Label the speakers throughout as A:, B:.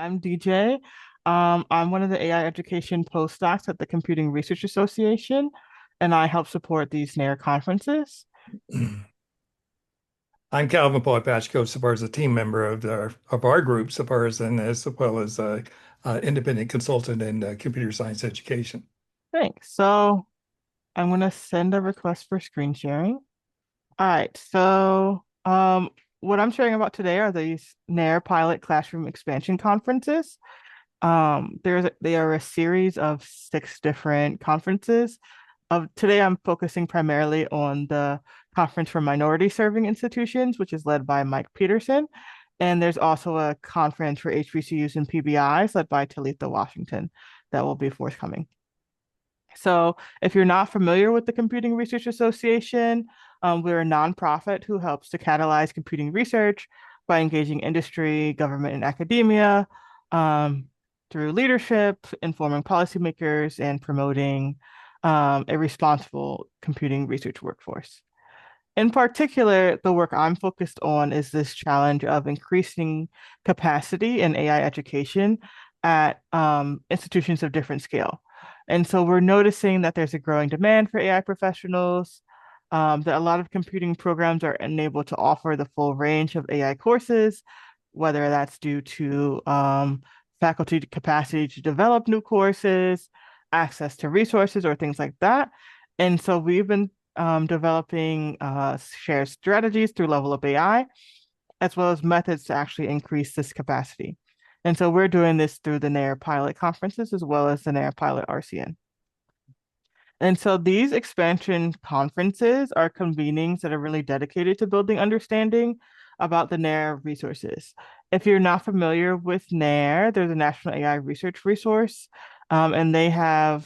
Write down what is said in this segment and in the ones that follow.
A: I'm DJ. I'm one of the AI education postdocs at the Computing Research Association, and I help support these NAIR conferences.
B: I'm Calvin Paul-Pachko, so far as a team member of our group, so far as and as well as independent consultant in computer science education.
A: Thanks. So I'm going to send a request for screen sharing. All right. So what I'm sharing about today are these NAIR pilot classroom expansion conferences. They are a series of six different conferences. Of today, I'm focusing primarily on the Conference for Minority Serving Institutions, which is led by Mike Peterson. And there's also a conference for HBCUs and PBIs led by Talitha Washington that will be forthcoming. So, if you're not familiar with the Computing Research Association, we're a nonprofit who helps to catalyze computing research by engaging industry, government, and academia um, through leadership, informing policymakers, and promoting a responsible computing research workforce. In particular, the work I'm focused on is this challenge of increasing capacity in AI education at institutions of different scale. And so we're noticing that there's a growing demand for AI professionals, that a lot of computing programs are unable to offer the full range of AI courses, whether that's due to faculty capacity to develop new courses, access to resources, or things like that. And so we've been developing shared strategies through Level Up AI, as well as methods to actually increase this capacity. And so we're doing this through the NAIR pilot conferences as well as the NAIR pilot RCN. And so these expansion conferences are convenings that are really dedicated to building understanding about the NAIR resources. If you're not familiar with NAIR, there's a National AI Research Resource, and they have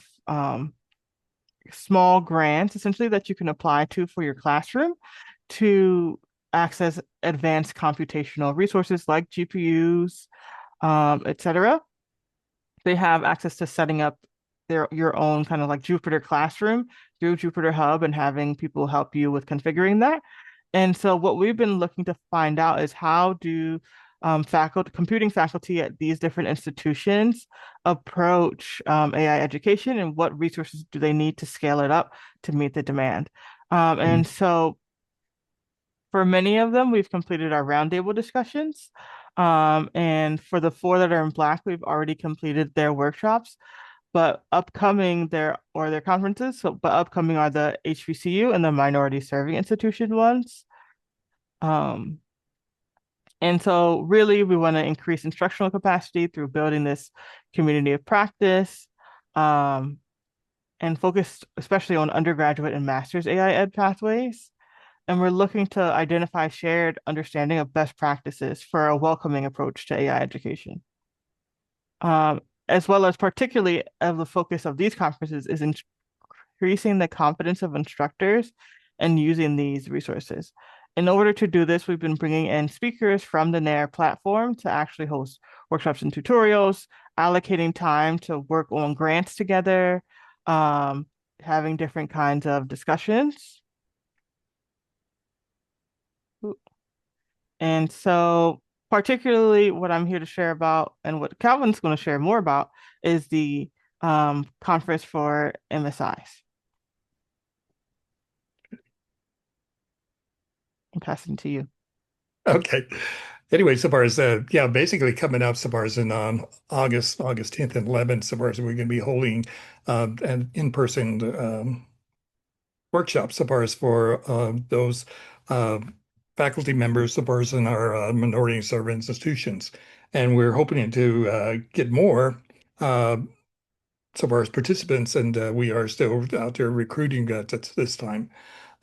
A: small grants essentially that you can apply to for your classroom to access advanced computational resources like GPUs, etc. They have access to setting up your own kind of like Jupyter Classroom through Jupyter Hub and having people help you with configuring that. And so what we've been looking to find out is how do computing faculty at these different institutions approach AI education and what resources do they need to scale it up to meet the demand. And so for many of them, we've completed our roundtable discussions. And for the four that are in Black, we've already completed their workshops. But upcoming their conferences, but upcoming are the HBCU and the minority serving institution ones. Um, and so really we want to increase instructional capacity through building this community of practice, um, and focus especially on undergraduate and master's AI ed pathways. And we're looking to identify shared understanding of best practices for a welcoming approach to AI education. As well as particularly of the focus of these conferences is increasing the confidence of instructors and using these resources. In order to do this, we've been bringing in speakers from the NAIR platform to actually host workshops and tutorials, allocating time to work on grants together, um, having different kinds of discussions. And so, particularly, what I'm here to share about and what Calvin's going to share more about is the conference for MSIs. I'm passing to you.
B: Okay. Anyway, so far as basically coming up so far as in August 10th and 11th, so far as we're going to be holding an in-person workshop so far as for those uh, faculty members so far as in our minority and servant institutions. And we're hoping to get more uh, so far as participants, and we are still out there recruiting at this time.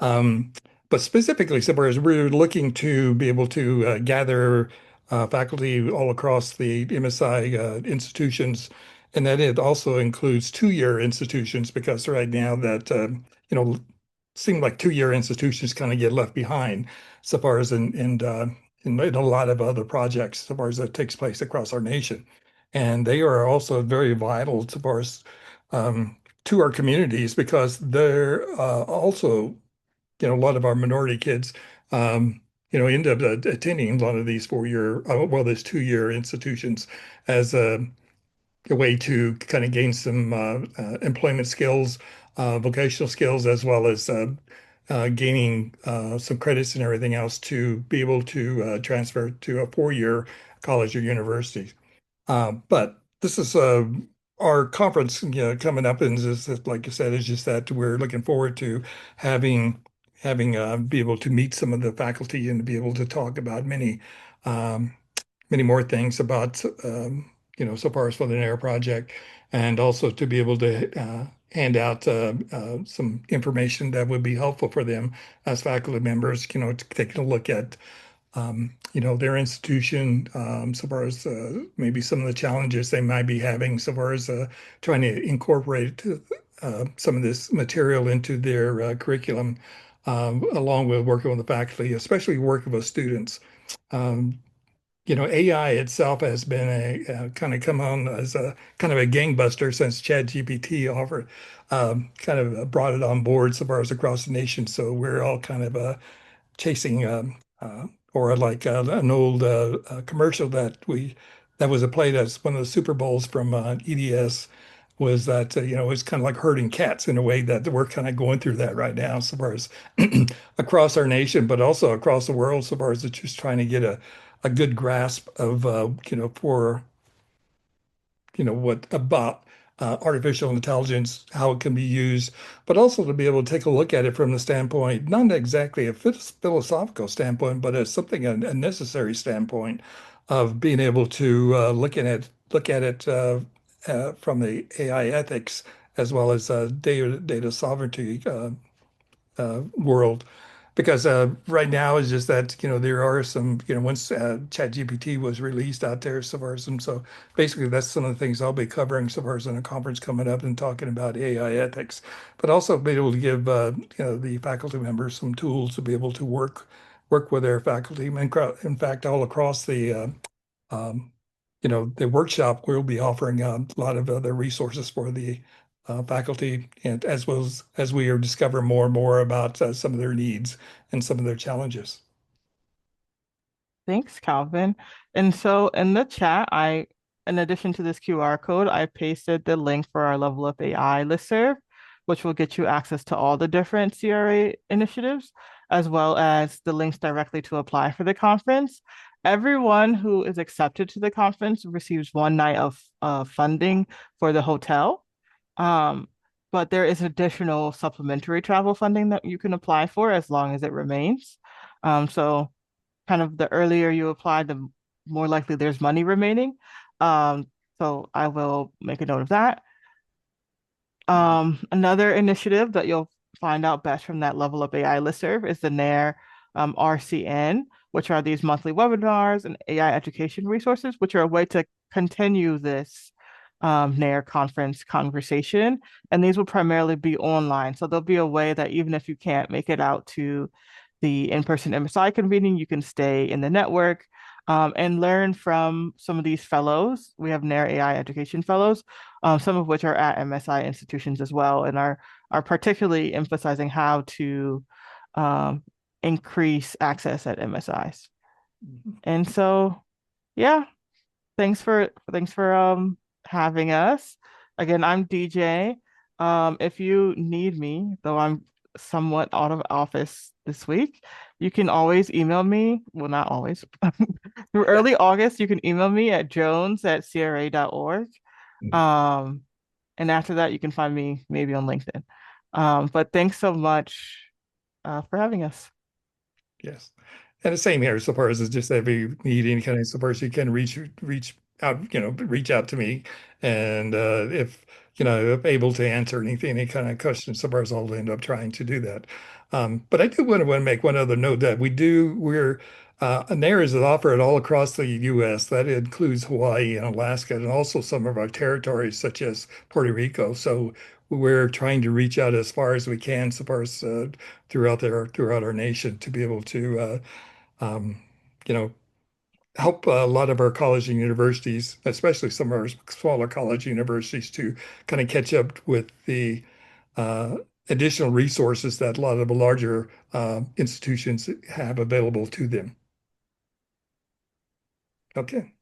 B: Um, but specifically, so far as we're looking to be able to gather faculty all across the MSI institutions, and that it also includes two-year institutions because right now that you know seem like two-year institutions kind of get left behind so far as in a lot of other projects so far as that takes place across our nation. And they are also very vital so far as to our communities because they're also, a lot of our minority kids, um, end up attending a lot of these 4-year, well, these 2-year institutions as a way to kind of gain some employment skills, vocational skills, as well as gaining some credits and everything else to be able to transfer to a 4-year college or university. But this is our conference, coming up, and just like you said, is just that we're looking forward to having be able to meet some of the faculty and to be able to talk about um, many more things about so far as for the NAIR project, and also to be able to hand out some information that would be helpful for them as faculty members, taking a look at their institution, so far as maybe some of the challenges they might be having, so far as trying to incorporate some of this material into their curriculum, along with working with the faculty, especially working with students. Um, AI itself has been kind of come on as a kind of a gangbuster since ChatGPT offered, kind of brought it on board so far as across the nation. So we're all kind of chasing, or like an old commercial that was a play that's one of the Super Bowls from EDS, was that it's kind of like herding cats in a way that we're kind of going through that right now, so far as across our nation, but also across the world, so far as it's just trying to get a good grasp of for what about artificial intelligence, how it can be used, but also to be able to take a look at it from the standpoint, not exactly a philosophical standpoint, but as something a necessary standpoint of being able to look at it from the AI ethics as well as data sovereignty world. Because right now is just that there are some once ChatGPT was released out there, so far as some, so basically that's some of the things I'll be covering so far as in a conference coming up and talking about AI ethics, but also be able to give the faculty members some tools to be able to work with their faculty. In fact, all across um, the workshop, we'll be offering a lot of other resources for the faculty, and as well as we are discovering more and more about some of their needs and some of their challenges.
A: Thanks, Calvin. And so in the chat, in addition to this QR code, I pasted the link for our Level Up AI listserv, which will get you access to all the different CRA initiatives, as well as the links directly to apply for the conference. Everyone who is accepted to the conference receives 1 night of funding for the hotel. Um, but there is additional supplementary travel funding that you can apply for as long as it remains. So kind of the earlier you apply, the more likely there's money remaining. Um, so I will make a note of that. Another initiative that you'll find out best from that Level Up AI listserv is the NAIR RCN, which are these monthly webinars and AI education resources, which are a way to continue this NAIR conference conversation. And these will primarily be online. So there'll be a way that even if you can't make it out to the in-person MSI convening, you can stay in the network and learn from some of these fellows. We have NAIR AI education fellows, some of which are at MSI institutions as well, and are particularly emphasizing how to um, increase access at MSIs. And so, yeah, thanks for having us. Again, I'm DJ. If you need me, though I'm somewhat out of office this week, you can always email me. Well, not always. Through early August, you can email me at jones@cra.org. Um, and after that, you can find me maybe on LinkedIn. But thanks so much for having us.
B: Yes. And the same here, so far as it's just if you need any kind of support, you can reach out to me. And if able to answer any kind of questions, so far as I'll end up trying to do that. But I do want to make one other note that we're NAIR is offered all across the U.S. That includes Hawaii and Alaska, and also some of our territories, such as Puerto Rico. So we're trying to reach out as far as we can, so far as throughout our nation, to be able to um, you know help a lot of our college and universities, especially some of our smaller college universities, to kind of catch up with the uh, additional resources that a lot of the larger institutions have available to them. Okay.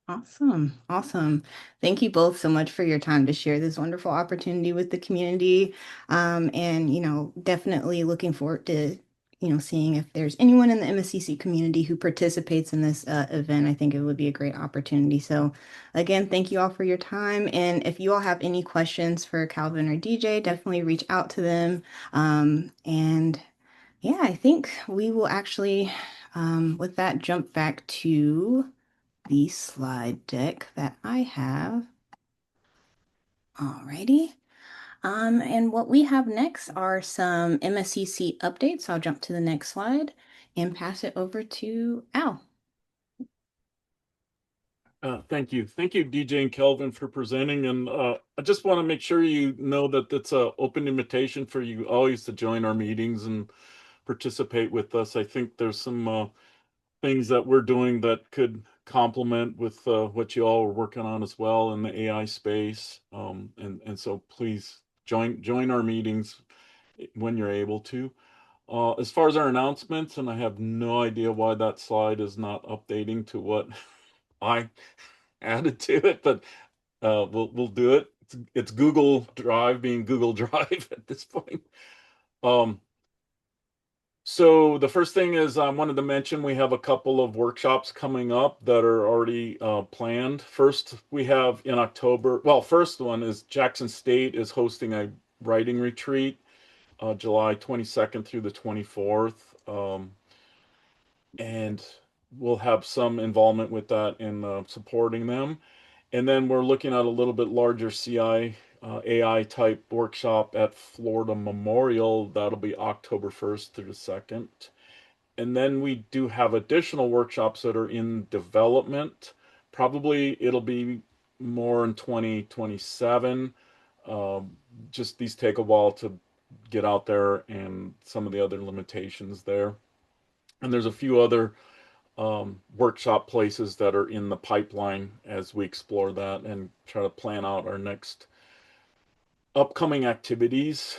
C: Awesome. Awesome. Thank you both so much for your time to share this wonderful opportunity with the community. And, definitely looking forward to, seeing if there's anyone in the MSCC community who participates in this event. I think it would be a great opportunity. So, again, thank you all for your time. And if you all have any questions for Calvin or DJ, definitely reach out to them. And yeah, I think we will actually, with that, jump back to the slide deck that I have. Alrighty. And what we have next are some MSCC updates. I'll jump to the next slide and pass it over to Al.
D: Thank you. Thank you, DJ and Kelvin, for presenting. And I just want to make sure you know that it's an open invitation for you always to join our meetings and participate with us. I think there's some things that we're doing that could complement with what you all are working on as well in the AI space. And so please join our meetings when you're able to. As far as our announcements, and I have no idea why that slide is not updating to what I added to it, but we'll do it. It's Google Drive being Google Drive at this point. So the first thing is I wanted to mention we have a couple of workshops coming up that are already planned. First, we have in October, well, first one is Jackson State is hosting a writing retreat, July 22nd through the 24th. And we'll have some involvement with that in supporting them. And then we're looking at a little bit larger CI AI type workshop at Florida Memorial. That'll be October 1st through the 2nd. And then we do have additional workshops that are in development. Probably it'll be more in 2027. Just these take a while to get out there and some of the other limitations there. And there's a few other workshop places that are in the pipeline as we explore that and try to plan out our next upcoming activities.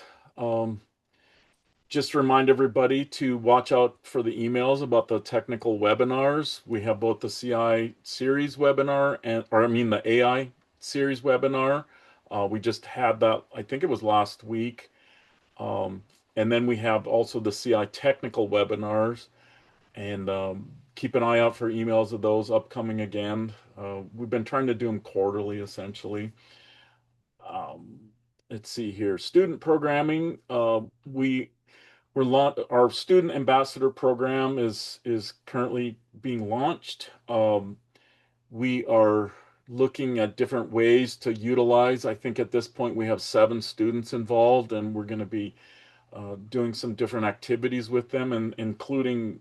D: Just remind everybody to watch out for the emails about the technical webinars. We have both the CI series webinar the AI series webinar. We just had that, I think it was last week. And then we have also the CI technical webinars. And keep an eye out for emails of those upcoming again. We've been trying to do them quarterly, essentially. Let's see here. Student programming. Our student ambassador program is currently being launched. We are looking at different ways to utilize. I think at this point we have 7 students involved, and we're going to be doing some different activities with them, and including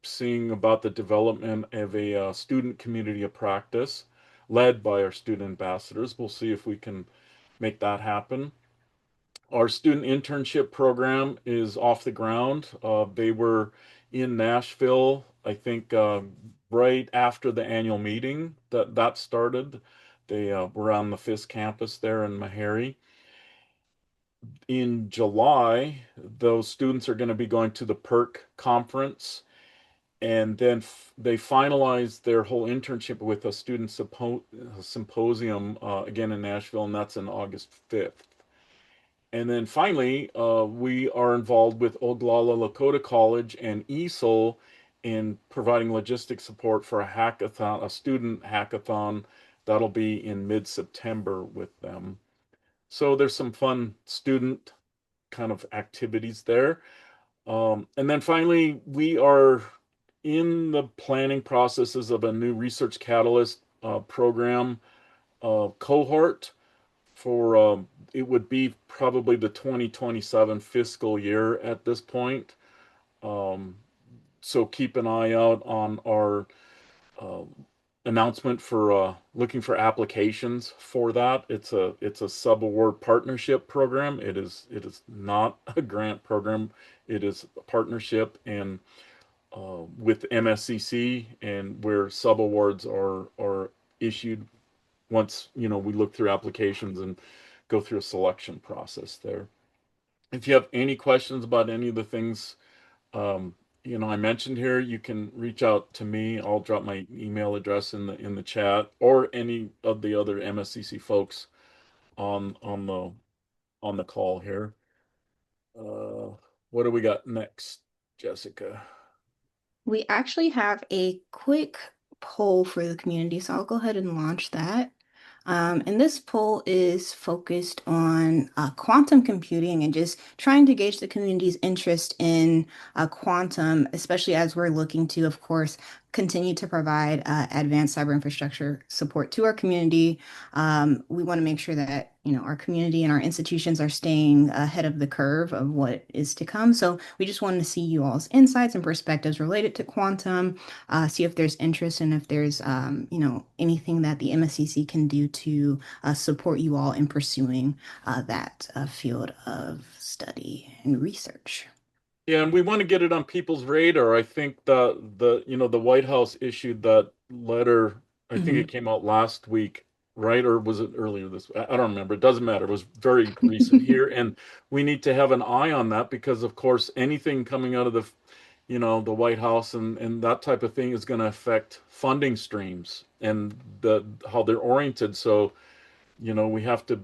D: seeing about the development of a student community of practice led by our student ambassadors. We'll see if we can make that happen. Our student internship program is off the ground. They were in Nashville, I think, right after the annual meeting that started. They were on the FIS campus there in Meharry. In July, those students are going to be going to the PERC conference, and then they finalized their whole internship with a student symposium again in Nashville, and that's in August 5th. And then finally, we are involved with Oglala Lakota College and ESOL in providing logistics support for a hackathon, a student hackathon that'll be in mid-September with them. So there's some fun student kind of activities there. And then finally, we are in the planning processes of a new Research Catalyst program cohort for it would be probably the 2027 fiscal year at this point. So keep an eye out on our announcement for looking for applications for that. It's a subaward partnership program. It is not a grant program. It is a partnership and with MSCC, and where subawards are issued once we look through applications and go through a selection process there. if you have any questions about any of the things I mentioned here, you can reach out to me. I'll drop my email address in the chat, or any of the other MSCC folks on the call here. What do we got next, Jessica?
C: We actually have a quick poll for the community, so I'll go ahead and launch that. And this poll is focused on quantum computing and just trying to gauge the community's interest in quantum, especially as we're looking to, of course, continue to provide advanced cyber infrastructure support to our community. We want to make sure that our community and our institutions are staying ahead of the curve of what is to come. So we just wanted to see you all's insights and perspectives related to quantum, see if there's interest and if there's anything that the MSCC can do to support you all in pursuing that field of study and research.
D: Yeah, and we want to get it on people's radar. I think the White House issued that letter. I think it came out last week, right? Or was it earlier this week? I don't remember. It doesn't matter. It was very recent here, and we need to have an eye on that because, of course, anything coming out of the White House and that type of thing is going to affect funding streams and how they're oriented. So, we have to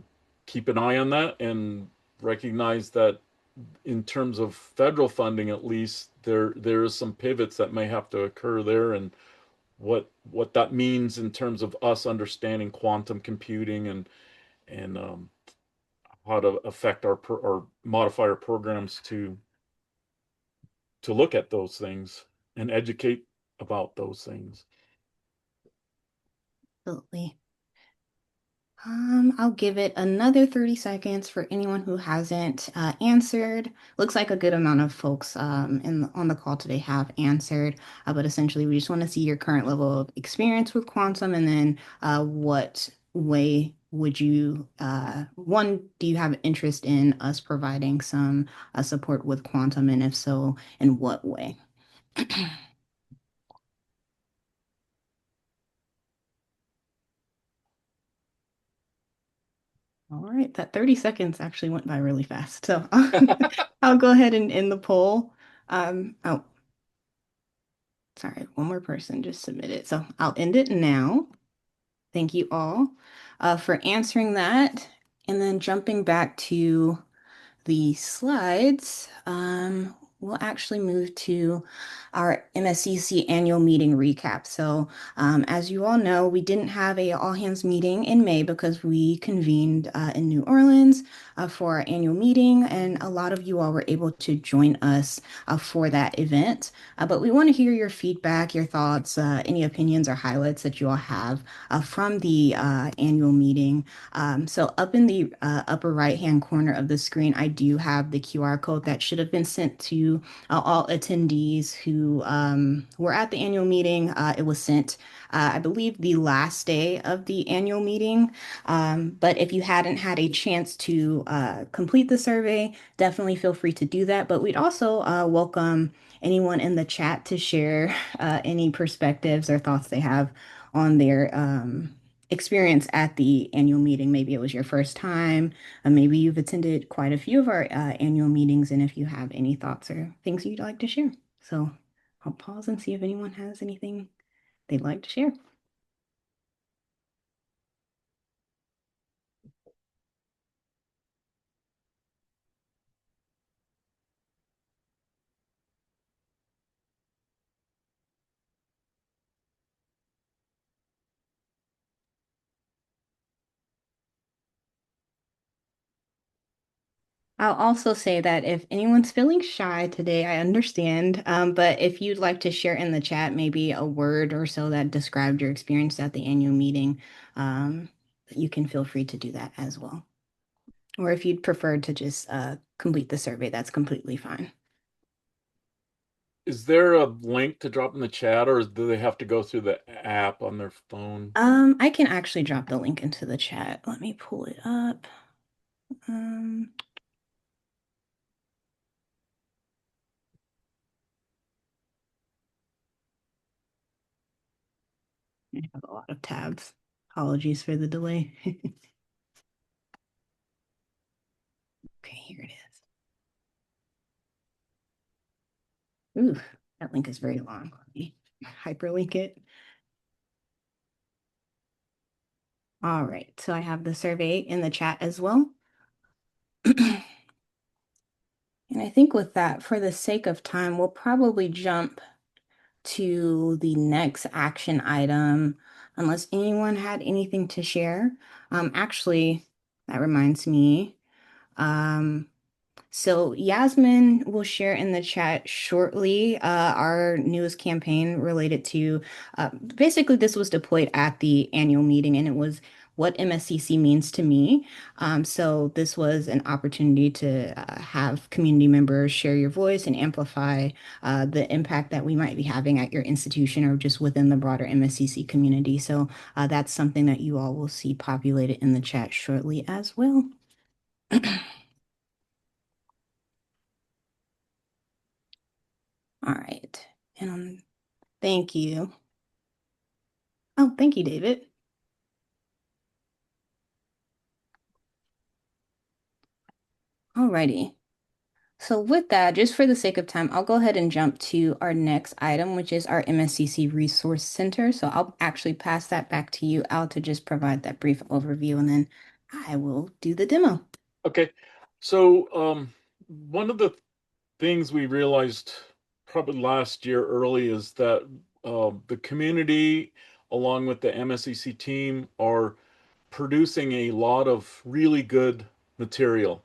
D: keep an eye on that and recognize that in terms of federal funding, at least there is some pivots that may have to occur there, and what that means in terms of us understanding quantum computing and how to affect or modify our programs to look at those things and educate about those things.
C: Absolutely. I'll give it another 30 seconds for anyone who hasn't answered. Looks like a good amount of folks on the call today have answered, but essentially we just want to see your current level of experience with quantum, and then what way would you, do you have interest in us providing some support with quantum, and if so, in what way? All right, that 30 seconds actually went by really fast. So I'll go ahead and end the poll. Oh, sorry, one more person just submitted. So I'll end it now. Thank you all for answering that. And then jumping back to the slides, we'll actually move to our MSCC annual meeting recap. So as you all know, we didn't have a all hands meeting in May because we convened in New Orleans for our annual meeting, and a lot of you all were able to join us for that event. But we want to hear your feedback, your thoughts, any opinions or highlights that you all have from the annual meeting. So up in the upper right-hand corner of the screen, I do have the QR code that should have been sent to all attendees who were at the annual meeting. It was sent, I believe, the last day of the annual meeting. But if you hadn't had a chance to complete the survey, definitely feel free to do that. But we'd also welcome anyone in the chat to share any perspectives or thoughts they have on their experience at the annual meeting. Maybe it was your first time, maybe you've attended quite a few of our annual meetings, and if you have any thoughts or things you'd like to share. So I'll pause and see if anyone has anything they'd like to share. I'll also say that if anyone's feeling shy today, I understand. But if you'd like to share in the chat, maybe a word or so that described your experience at the annual meeting, you can feel free to do that as well. Or if you'd prefer to just complete the survey, that's completely fine.
D: Is there a link to drop in the chat, or do they have to go through the app on their phone?
C: I can actually drop the link into the chat. Let me pull it up. I have a lot of tabs. Apologies for the delay. Okay, here it is. Ooh, that link is very long. Let me hyperlink it. All right, so I have the survey in the chat as well. And I think with that, for the sake of time, we'll probably jump to the next action item, unless anyone had anything to share. Actually, that reminds me. So Yasmin will share in the chat shortly our newest campaign related to basically this was deployed at the annual meeting and it was what MSCC means to me. So this was an opportunity to have community members share your voice and amplify the impact that we might be having at your institution or just within the broader MSCC community. So that's something that you all will see populated in the chat shortly as well. All right. And thank you. Oh, thank you, David. Alrighty. So with that, just for the sake of time, I'll go ahead and jump to our next item, which is our MSCC Resource Center. So I'll actually pass that back to you, Al, to just provide that brief overview, and then I will do the demo.
D: Okay. So one of the things we realized probably last year early is that the community, along with the MSCC team, are producing a lot of really good material.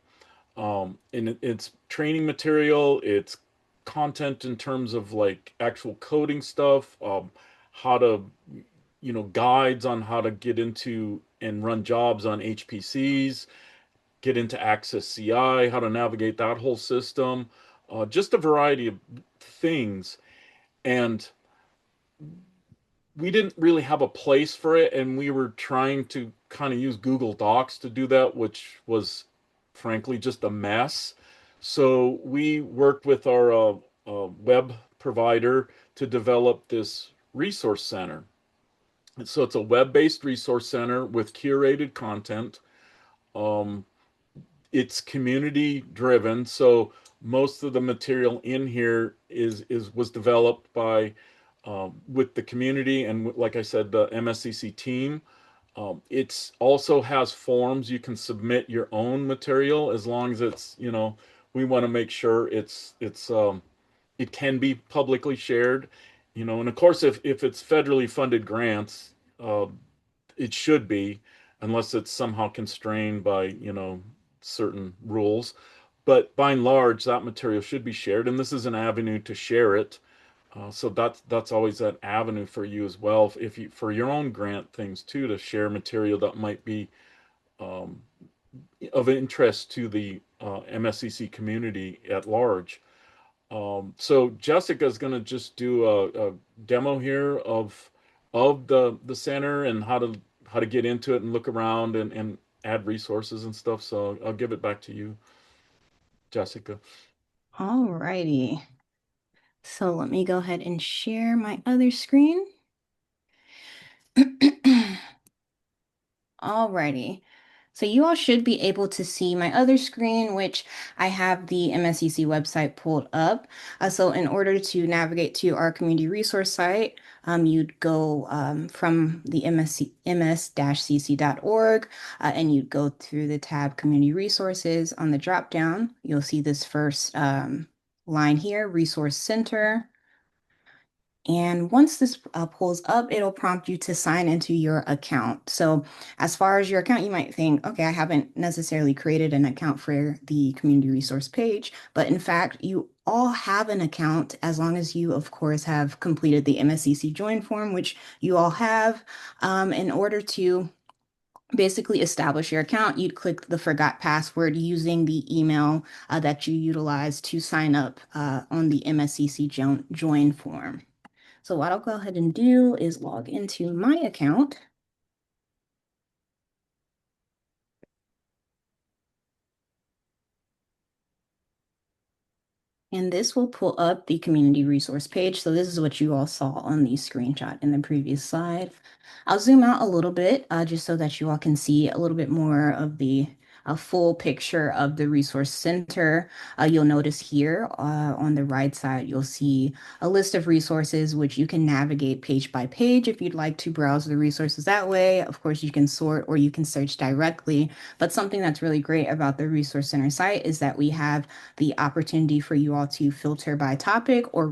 D: And it's training material, it's content in terms of like actual coding stuff, how to, guides on how to get into and run jobs on HPCs, get into Access CI, how to navigate that whole system, just a variety of things. And we didn't really have a place for it, and we were trying to kind of use Google Docs to do that, which was frankly just a mess. So we worked with our web provider to develop this resource center. And so it's a web-based resource center with curated content. Um, it's community driven, so most of the material in here was developed by with the community and, like I said, the MSCC team. It's also has forms you can submit your own material as long as it's, we want to make sure it can be publicly shared, and of course if it's federally funded grants, uh, it should be, unless it's somehow constrained by, certain rules. But by and large, that material should be shared, and this is an avenue to share it. So that's always an avenue for you as well, if you for your own grant things too, to share material that might be um, of interest to the MSCC community at large. So Jessica is going to just do a demo here of the center and how to get into it and look around and add resources and stuff. So I'll give it back to you, Jessica.
C: Alrighty. So let me go ahead and share my other screen. Alrighty. So you all should be able to see my other screen, which I have the MSCC website pulled up. So in order to navigate to our community resource site, you'd go from the ms-cc.org, and you'd go through the tab Community Resources. On the drop down, you'll see this first line here, Resource Center. And once this pulls up, it'll prompt you to sign into your account. So as far as your account, you might think, okay, I haven't necessarily created an account for the community resource page, but in fact, you all have an account as long as you, of course, have completed the MSCC join form, which you all have. In order to basically establish your account, you'd click the forgot password using the email that you utilize to sign up on the MSCC join form. So what I'll go ahead and do is log into my account. And this will pull up the community resource page. So this is what you all saw on the screenshot in the previous slide. I'll zoom out a little bit just so that you all can see a little bit more of the a full picture of the resource center. You'll notice here on the right side, you'll see a list of resources which you can navigate page by page if you'd like to browse the resources that way. Of course, you can sort or you can search directly. But something that's really great about the Resource Center site is that we have the opportunity for you all to filter by topic or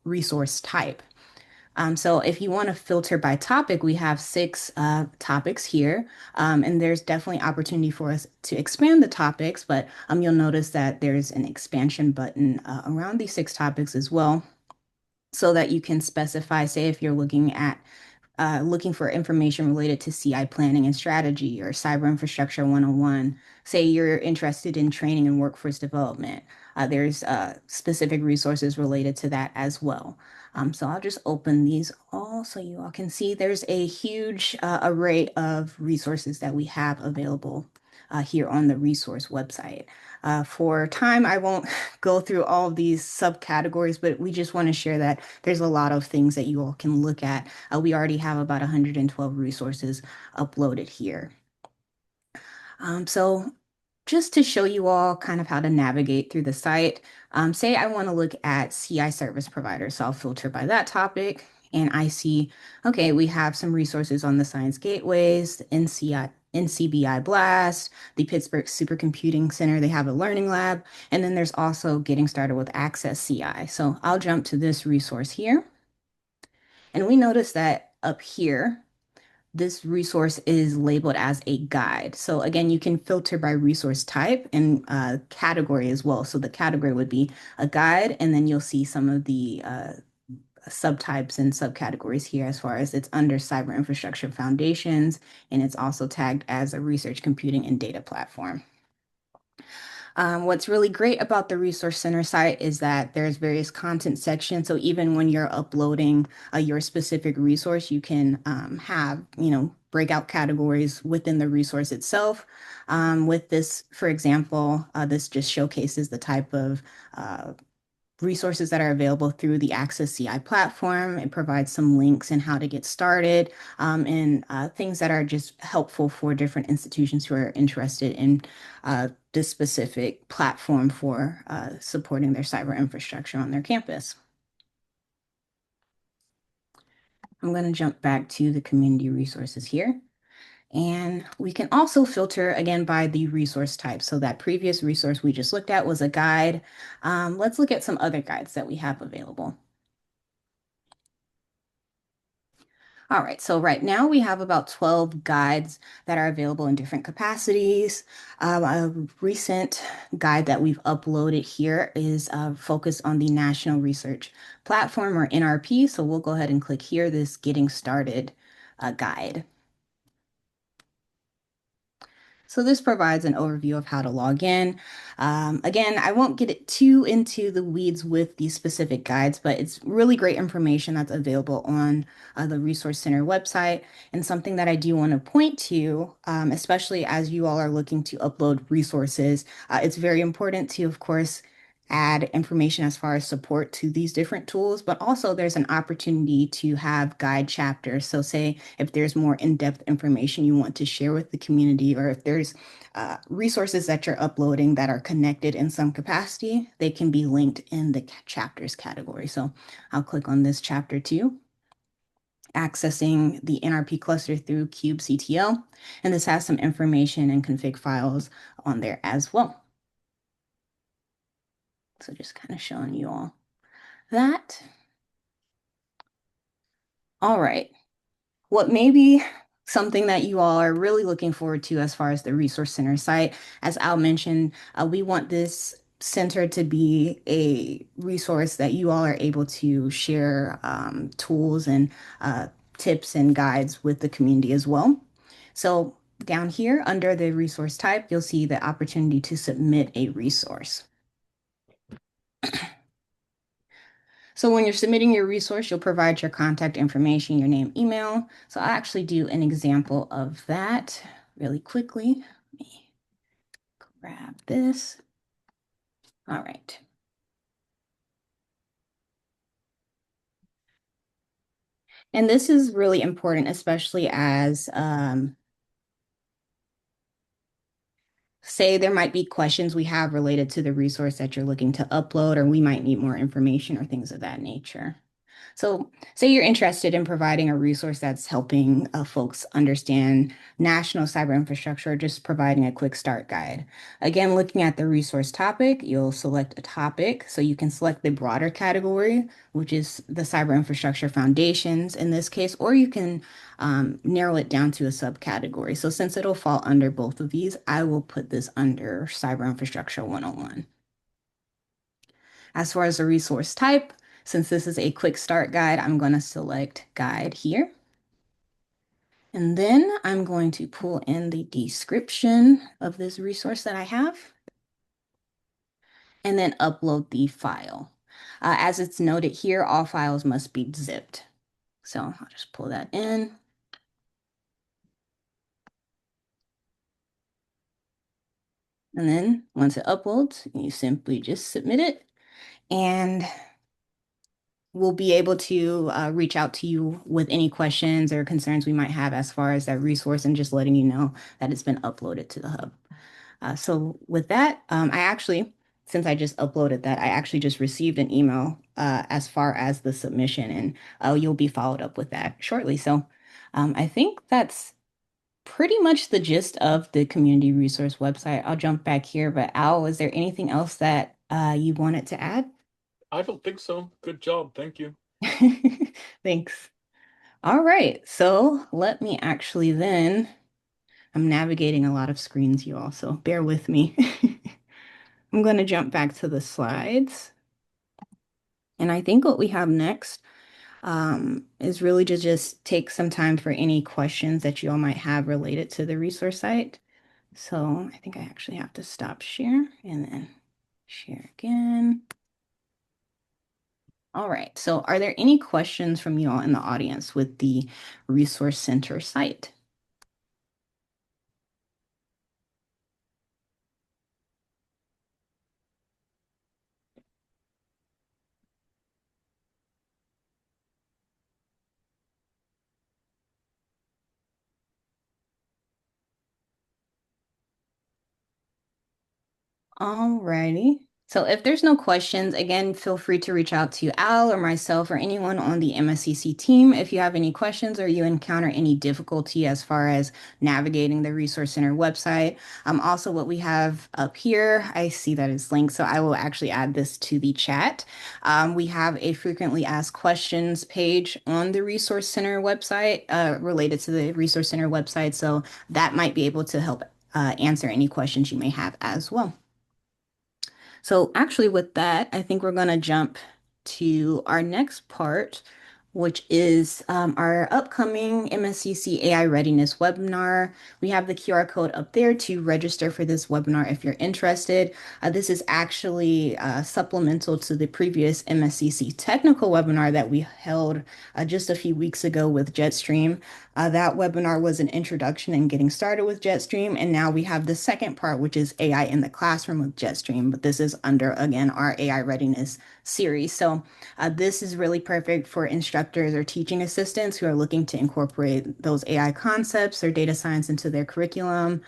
C: resource type. So if you want to filter by topic, we have 6 topics here, and there's definitely opportunity for us to expand the topics, but you'll notice that there's an expansion button around these 6 topics as well, so that you can specify, say, if you're looking for information related to CI planning and strategy or cyber infrastructure 101. Say you're interested in training and workforce development. There's specific resources related to that as well. So I'll just open these all so you all can see there's a huge array of resources that we have available here on the resource website. For time, I won't go through all of these subcategories, but we just want to share that there's a lot of things that you all can look at. We already have about 112 resources uploaded here. So just to show you all kind of how to navigate through the site, say I want to look at CI service providers. So I'll filter by that topic and I see, okay, we have some resources on the Science Gateways, the NCBI Blast, the Pittsburgh Supercomputing Center. They have a learning lab. And then there's also Getting Started with Access CI. So I'll jump to this resource here. And we notice that up here, this resource is labeled as a guide. So again, you can filter by resource type and category as well. So the category would be a guide, and then you'll see some of the subtypes and subcategories here as far as it's under cyber infrastructure foundations, and it's also tagged as a research computing and data platform. What's really great about the Resource Center site is that there's various content sections. So even when you're uploading your specific resource, you can have, breakout categories within the resource itself. With this, for example, this just showcases the type of resources that are available through the Access CI platform. It provides some links and how to get started, and things that are just helpful for different institutions who are interested in this specific platform for supporting their cyber infrastructure on their campus. I'm going to jump back to the community resources here. And we can also filter again by the resource type. So that previous resource we just looked at was a guide. Let's look at some other guides that we have available. All right, so right now we have about 12 guides that are available in different capacities. A recent guide that we've uploaded here is focused on the National Research Platform, or NRP. So we'll go ahead and click here, this Getting Started guide. So this provides an overview of how to log in. Again, I won't get it too into the weeds with these specific guides, but it's really great information that's available on the Resource Center website, and something that I do want to point to, especially as you all are looking to upload resources. It's very important to, of course, add information as far as support to these different tools, but also there's an opportunity to have guide chapters. So say if there's more in-depth information you want to share with the community, or if there's resources that you're uploading that are connected in some capacity, they can be linked in the chapters category. So I'll click on this chapter 2, accessing the NRP cluster through kubectl, and this has some information and config files on there as well. So just kind of showing you all that. All right. What may be something that you all are really looking forward to as far as the Resource Center site, as Al mentioned, we want this center to be a resource that you all are able to share tools and tips and guides with the community as well. So down here under the resource type, you'll see the opportunity to submit a resource. So when you're submitting your resource, you'll provide your contact information, your name, email. So I'll actually do an example of that really quickly. Let me grab this. All right. And this is really important, especially as say there might be questions we have related to the resource that you're looking to upload, or we might need more information or things of that nature. So, say you're interested in providing a resource that's helping folks understand national cyber infrastructure, or just providing a quick start guide. Again, looking at the resource topic, you'll select a topic. So you can select the broader category, which is the cyber infrastructure foundations in this case, or you can narrow it down to a subcategory. So since it'll fall under both of these, I will put this under Cyber Infrastructure 101. As far as the resource type, since this is a quick start guide, I'm going to select guide here. And then I'm going to pull in the description of this resource that I have and then upload the file. As it's noted here, all files must be zipped. So I'll just pull that in. And then once it uploads, you simply just submit it, and we'll be able to reach out to you with any questions or concerns we might have as far as that resource, and just letting you know that it's been uploaded to the hub. So with that, since I just uploaded that, I actually just received an email as far as the submission, and you'll be followed up with that shortly. So I think that's pretty much the gist of the community resource website. I'll jump back here, but Al, is there anything else that you wanted to add?
D: I don't think so. Good job. Thank you.
C: Thanks. All right, so let me actually then, I'm navigating a lot of screens, you all, so bear with me. I'm going to jump back to the slides. And I think what we have next is really to just take some time for any questions that you all might have related to the resource site. So I think I actually have to stop share and then share again. All right, so are there any questions from you all in the audience with the Resource Center site? Alrighty. So if there's no questions, again, feel free to reach out to Al or myself or anyone on the MSCC team if you have any questions or you encounter any difficulty as far as navigating the Resource Center website. Also, what we have up here, I see that it's linked, so I will actually add this to the chat. We have a frequently asked questions page on the Resource Center website related to the Resource Center website, so that might be able to help answer any questions you may have as well. So actually with that, I think we're going to jump to our next part, which is our upcoming MSCC AI Readiness webinar. We have the QR code up there to register for this webinar if you're interested. This is actually supplemental to the previous MSCC technical webinar that we held just a few weeks ago with Jetstream. That webinar was an introduction and getting started with Jetstream, and now we have the second part, which is AI in the classroom with Jetstream, but this is under, again, our AI Readiness series. So this is really perfect for instructors or teaching assistants who are looking to incorporate those AI concepts or data science into their curriculum.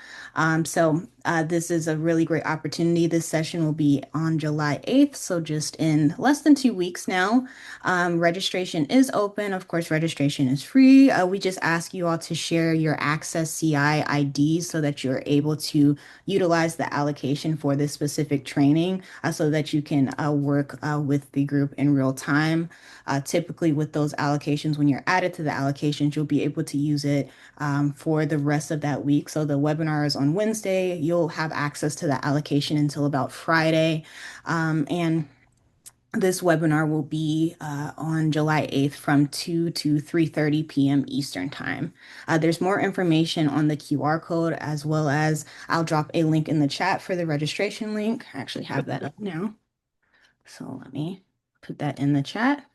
C: This is a really great opportunity. This session will be on July 8th, so just in less than 2 weeks now. Registration is open. Of course, registration is free. We just ask you all to share your Access CI IDs so that you're able to utilize the allocation for this specific training so that you can work with the group in real time. Typically with those allocations, when you're added to the allocations, you'll be able to use it for the rest of that week. So the webinar is on Wednesday. You'll have access to the allocation until about Friday. And this webinar will be on July 8th from 2 to 3:30 p.m. Eastern Time. There's more information on the QR code, as well as I'll drop a link in the chat for the registration link. I actually have that up now. So let me put that in the chat.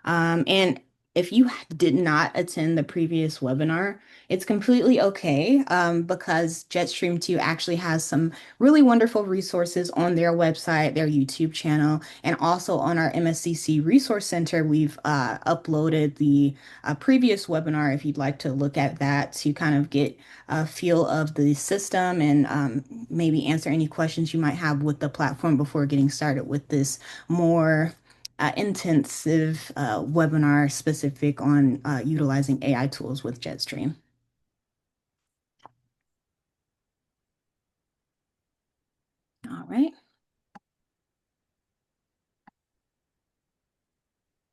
C: And if you did not attend the previous webinar, it's completely okay, because Jetstream 2 actually has some really wonderful resources on their website, their YouTube channel, and also on our MSCC Resource Center. We've uploaded the previous webinar if you'd like to look at that to kind of get a feel of the system and maybe answer any questions you might have with the platform before getting started with this more intensive webinar specific on utilizing AI tools with Jetstream. All right.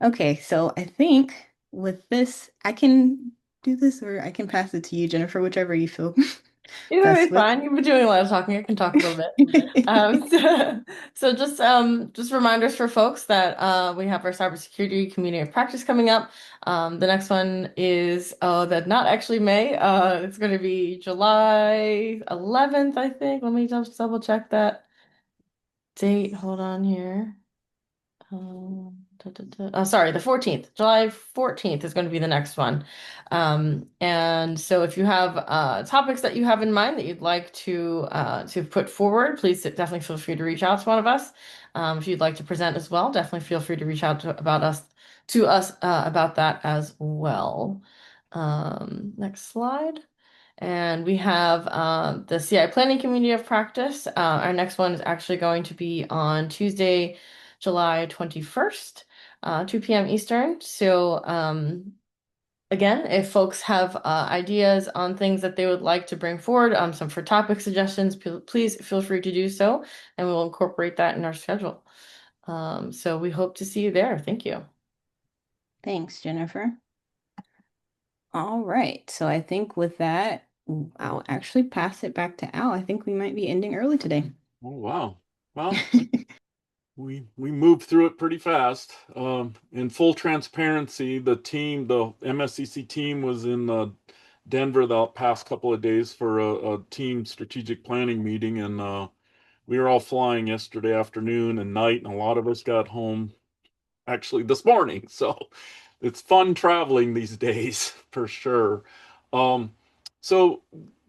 C: Okay, so I think with this, I can do this or I can pass it to you, Jennifer, whichever you feel
E: Either way,
C: best with.
E: fine. You've been doing a lot of talking. I can talk a little bit. So just reminders for folks that we have our cybersecurity community of practice coming up. The next one is that not actually May. It's going to be July 11th, I think. Let me just double check that date. Hold on here. Oh, sorry, the 14th. July 14th is going to be the next one. And so if you have topics that you have in mind that you'd like to put forward, please definitely feel free to reach out to one of us. If you'd like to present as well, definitely feel free to reach out to us about that as well. Next slide. And we have the CI Planning Community of Practice. Our next one is actually going to be on Tuesday, July 21st, 2 p.m. Eastern. So again, if folks have ideas on things that they would like to bring forward, some for topic suggestions, please feel free to do so, and we'll incorporate that in our schedule. So we hope to see you there. Thank you.
C: Thanks, Jennifer. All right, so I think with that, I'll actually pass it back to Al. I think we might be ending early today.
D: Oh, wow. Well, we moved through it pretty fast. In full transparency, the MSCC team was in Denver the past couple of days for a team strategic planning meeting, and we were all flying yesterday afternoon and night, and a lot of us got home actually this morning. So it's fun traveling these days for sure. Um, so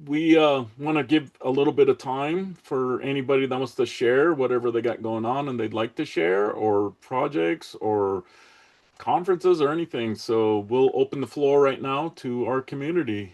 D: we want to give a little bit of time for anybody that wants to share whatever they got going on and they'd like to share, or projects or conferences or anything. So we'll open the floor right now to our community.